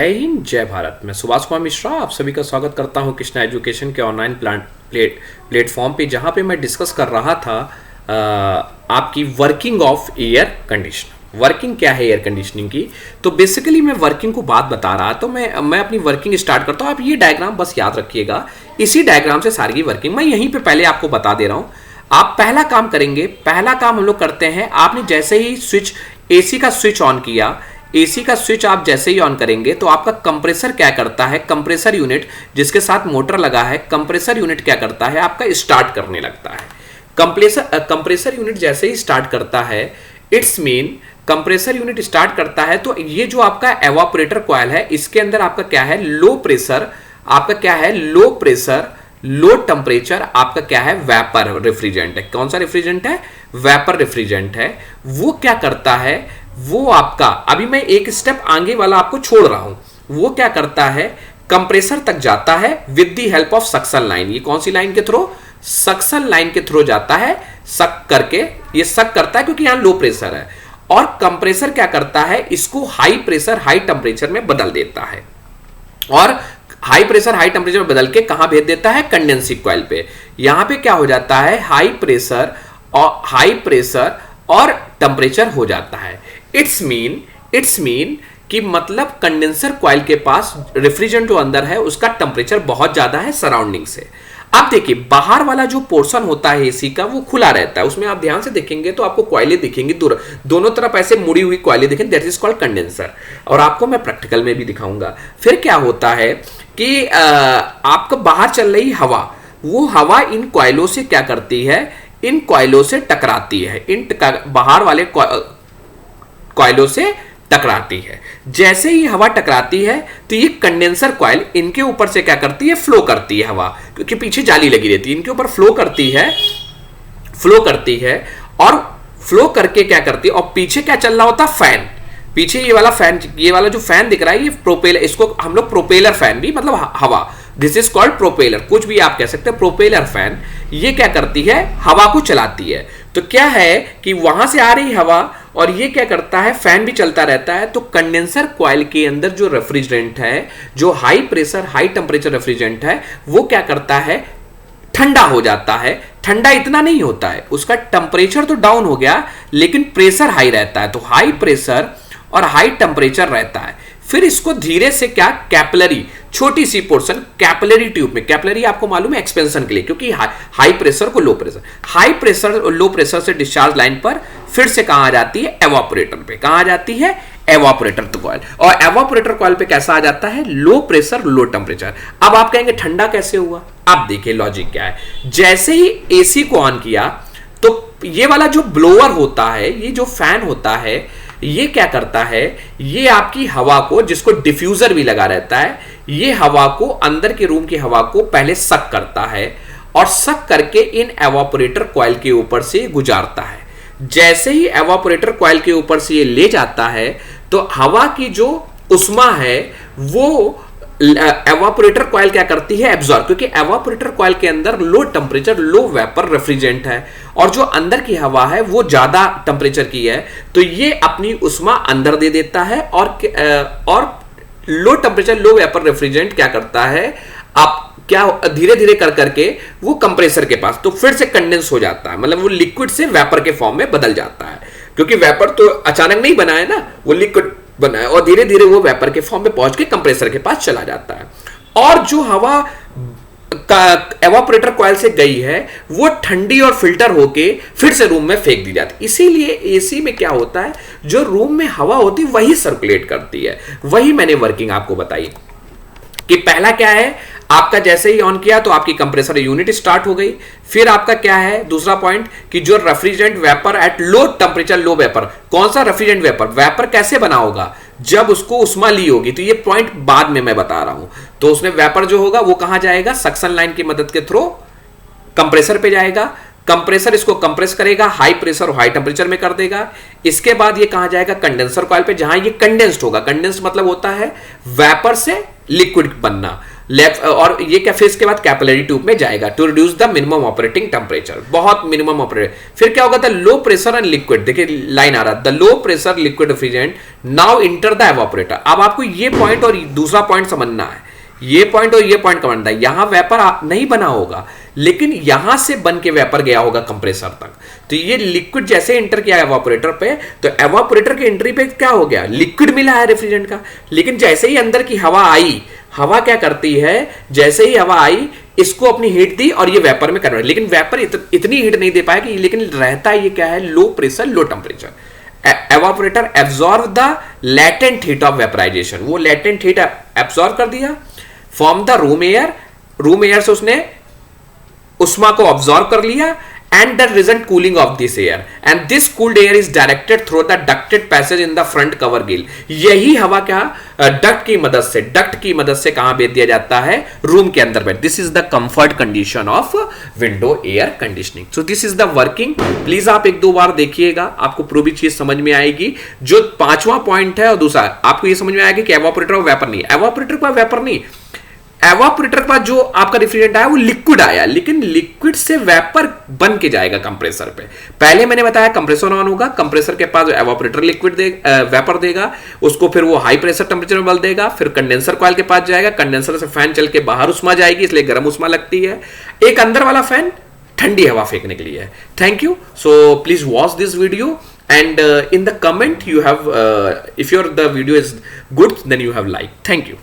जय हिंद जय भारत। मैं सुभाष कुमार मिश्रा आप सभी का स्वागत करता हूं कृष्णा एजुकेशन के ऑनलाइन प्लेटफॉर्म पे, जहां पे मैं डिस्कस कर रहा था आपकी working of air conditioner. Working क्या है एयर कंडीशनिंग की, तो बेसिकली मैं वर्किंग को बात बता रहा, तो मैं अपनी वर्किंग स्टार्ट करता हूं। आप ये डायग्राम बस याद रखिएगा, इसी डायग्राम से सारी की वर्किंग मैं यहीं पे पहले आपको बता दे रहा हूं। आप पहला काम करेंगे, पहला काम हम लोग करते हैं, आपने जैसे ही स्विच एसी का स्विच ऑन किया, एसी का स्विच आप जैसे ही ऑन करेंगे तो आपका कंप्रेसर क्या करता है, कंप्रेसर यूनिट जिसके साथ मोटर लगा है, कंप्रेसर यूनिट क्या करता है, आपका स्टार्ट करने लगता है। कंप्रेसर यूनिट जैसे ही स्टार्ट करता है, it's mean compressor unit start करता है तो ये जो आपका एवापोरेटर कॉइल है, इसके अंदर आपका क्या है, लो प्रेशर, आपका क्या है, लो प्रेशर लो टेम्परेचर, आपका क्या है, वेपर रेफ्रिजरेंट है। कौन सा रेफ्रिजरेंट है, वेपर रेफ्रिजरेंट है। वो क्या करता है, वो आपका, अभी मैं एक स्टेप आगे वाला आपको छोड़ रहा हूं, वो क्या करता है, कंप्रेसर तक जाता है with the help of suction line. ये कौन सी लाइन के थ्रू, सक्शन लाइन के थ्रू जाता है, सक करके, ये सक करता है क्योंकि यहां लो प्रेशर है, और कंप्रेसर क्या करता है, इसको हाई प्रेशर हाई टेम्परेचर में बदल देता है, और हाई प्रेशर हाई टेम्परेचर में बदल के कहां भेज देता है, कंडेंसिंग कॉइल पे। यहां पे क्या हो जाता है, हाई प्रेशर और टेम्परेचर हो जाता है। इट्स मीन कि मतलब कंडेंसर कॉइल के पास रेफ्रिजरेंट जो अंदर है उसका टेम्परेचर बहुत ज्यादा है सराउंडिंग से। अब देखिए बाहर वाला जो पोर्शन होता है एसी का, वो खुला रहता है, उसमें आप ध्यान से देखेंगे तो आपको कॉइलें दिखेंगी, दोनों तरफ ऐसे मुड़ी हुई कॉइलें दिखेंगी, दैट इज कॉल्ड कंडेंसर, और आपको मैं प्रैक्टिकल में भी दिखाऊंगा। फिर क्या होता है कि आपको बाहर चल रही हवा, वो हवा इन कॉइलों से क्या करती है, इन कॉइलों से टकराती है, बाहर वाले कॉइलों से टकराती है। जैसे ही हवा टकराती है तो ये कंडेंसर कॉइल इनके ऊपर से क्या करती है, फ्लो करती है हवा, क्योंकि पीछे जाली लगी रहती है, इनके ऊपर फ्लो करती है और फ्लो करके क्या करती है, और पीछे क्या चल रहा होता है, फैन। पीछे ये वाला जो फैन दिख रहा है, ये प्रोपेलर, इसको हम लोग प्रोपेलर फैन भी, मतलब हवा, दिस इज कॉल्ड प्रोपेलर, कुछ भी आप कह सकते हैं, प्रोपेलर फैन। ये क्या करती है, हवा को चलाती है। तो क्या है कि वहां से आ रही हवा और ये क्या करता है, फैन भी चलता रहता है, तो कंडेंसर कॉइल के अंदर जो रेफ्रिजरेंट है, जो high pressure high temperature refrigerant है, वो क्या करता है, ठंडा हो जाता है। ठंडा इतना नहीं होता है, उसका टेम्परेचर तो डाउन हो गया लेकिन प्रेशर हाई रहता है, तो हाई प्रेशर और हाई टेम्परेचर रहता है। फिर इसको धीरे से क्या, कैपिलरी, छोटी सी पोर्शन कैपिलरी ट्यूब में, कैपिलरी आपको मालूम है एक्सपेंशन के लिए, क्योंकि हाई प्रेशर को लो प्रेशर, हाई प्रेशर और लो प्रेशर से डिस्चार्ज लाइन पर फिर से कहां आ जाती है, एवापोरेटर पे। कहां आ जाती है, एवापोरेटर कॉइल, और एवापोरेटर कॉइल पे कैसा आ जाता है, लो प्रेशर लो टेम्परेचर। अब आप कहेंगे ठंडा कैसे हुआ, अब देखिए लॉजिक क्या है। जैसे ही एसी को ऑन किया तो ये वाला जो ब्लोअर होता है, ये जो फैन होता है, ये क्या करता है, ये आपकी हवा को, जिसको डिफ्यूजर भी लगा रहता है, ये हवा को, अंदर के रूम की हवा को पहले सक करता है, और सक करके इन एवापोरेटर कॉइल के ऊपर से गुजारता है। जैसे ही एवापोरेटर कॉइल के ऊपर से ये ले जाता है तो हवा की जो उष्मा है वो एवापोरेटर कॉइल क्या करती है, एब्जॉर्ब, क्योंकि एवापोरेटर कॉइल के अंदर low temperature low vapour refrigerant है, और जो अंदर की हवा है वो ज्यादा टेम्परेचर की है, तो ये अपनी उष्मा अंदर दे देता है, और low temperature low vapour refrigerant क्या करता है, आप क्या धीरे धीरे कर करके वो कंप्रेसर के पास, तो फिर से कंडेंस हो जाता है, मतलब वो लिक्विड से वेपर के फॉर्म में बदल जाता है, क्योंकि वेपर तो अचानक नहीं बना है ना, वो लिक्विड बना है, और धीरे धीरे वो वेपर के फॉर्म में पहुंच के कंप्रेसर के पास चला जाता है, और जो हवा एवापोरेटर कॉइल से गई है वो ठंडी और फिल्टर होके फिर से रूम में फेंक दी जाती है। इसीलिए एसी में क्या होता है, जो रूम में हवा होती है वही सर्कुलेट करती है। वही मैंने वर्किंग आपको बताई कि पहला क्या है, आपका जैसे ही ऑन किया तो आपकी कंप्रेसर यूनिट स्टार्ट हो गई। फिर आपका क्या है, दूसरा पॉइंट, कि जो refrigerant vapour at low temperature low vapour, कौन सा रेफ्रिजरेंट वेपर कैसे बना होगा, जब उसको उष्मा ली होगी, तो ये पॉइंट बाद में मैं बता रहा हूं। तो उसमें वेपर जो होगा वो कहां जाएगा, सक्शन लाइन की मदद के थ्रू कंप्रेसर पे जाएगा, कंप्रेसर इसको कंप्रेस करेगा, हाई प्रेशर और हाई टेम्परेचर में कर देगा। इसके बाद ये कहां जाएगा, कंडेंसर कॉइल पे, जहां ये कंडेंस्ड होगा। कंडेंस्ड मतलब होता है वेपर से लिक्विड बनना, और ये क्या फिर इसके बाद कैपिलरी ट्यूब में जाएगा to reduce the minimum operating temperature, बहुत मिनिमम ऑपरेटिंग। फिर क्या होगा, the low pressure and liquid, देखिए लाइन आ रहा है, the low pressure liquid refrigerant now enter the evaporator. अब आपको ये पॉइंट और दूसरा पॉइंट समझना है, ये पॉइंट और ये पॉइंट समझना है। यहां वेपर नहीं बना होगा, लेकिन यहां से बन के वेपर गया होगा कंप्रेसर तक। तो ये लिक्विड जैसे एंटर किया एवापोरेटर पे, तो एवापोरेटर के एंट्री पे क्या हो गया, लिक्विड मिला है रेफ्रिजरेंट का। लेकिन जैसे ही अंदर की हवा आई, हवा क्या करती है, जैसे ही हवा आई इसको अपनी हीट दी और ये वेपर में कन्वर्ट, लेकिन वेपर इतनी हीट नहीं दे पाएगी, लेकिन रहता ये क्या है, low pressure low temperature. Evaporator absorb the latent heat of vaporisation, वो लेटेंट हीट एब्जॉर्ब कर दिया from the room air, room air से उसने उष्मा को ऑब्जॉर्व कर लिया, and the result cooling of this air, and this cooled air is directed through the ducted passage in the front cover gill. यही हवा क्या डक्ट की मदद से कहां भेज दिया जाता है, रूम के अंदर भेज। This is the comfort condition of window air conditioning. So this is the working. Please आप एक दो बार देखिएगा, आपको पूरी चीज समझ में आएगी। जो पांचवा पॉइंट है और दूसरा आपको ये समझ में आएगा कि एवापोरेटर और वेपर नहीं, एवापोरेटर का वेपर नहीं, एवापोरेटर का जो आपका रेफ्रिजरेंट आया वो लिक्विड आया, लेकिन लिक्विड से वेपर बन के जाएगा कंप्रेसर पे। पहले मैंने बताया कंप्रेसर ऑन होगा, कंप्रेसर के पास एवापोरेटर लिक्विड वेपर देगा, उसको फिर वो हाई प्रेशर टेंपरेचर में बल देगा, फिर कंडेंसर कॉइल के पास जाएगा, कंडेंसर से फैन चल के बाहर उष्मा जाएगी, इसलिए गर्म उष्मा लगती है। एक अंदर वाला फैन ठंडी हवा फेंकने के लिए है। Thank you. So please watch this video and in the comment you have if the video is good then you have like. Thank you.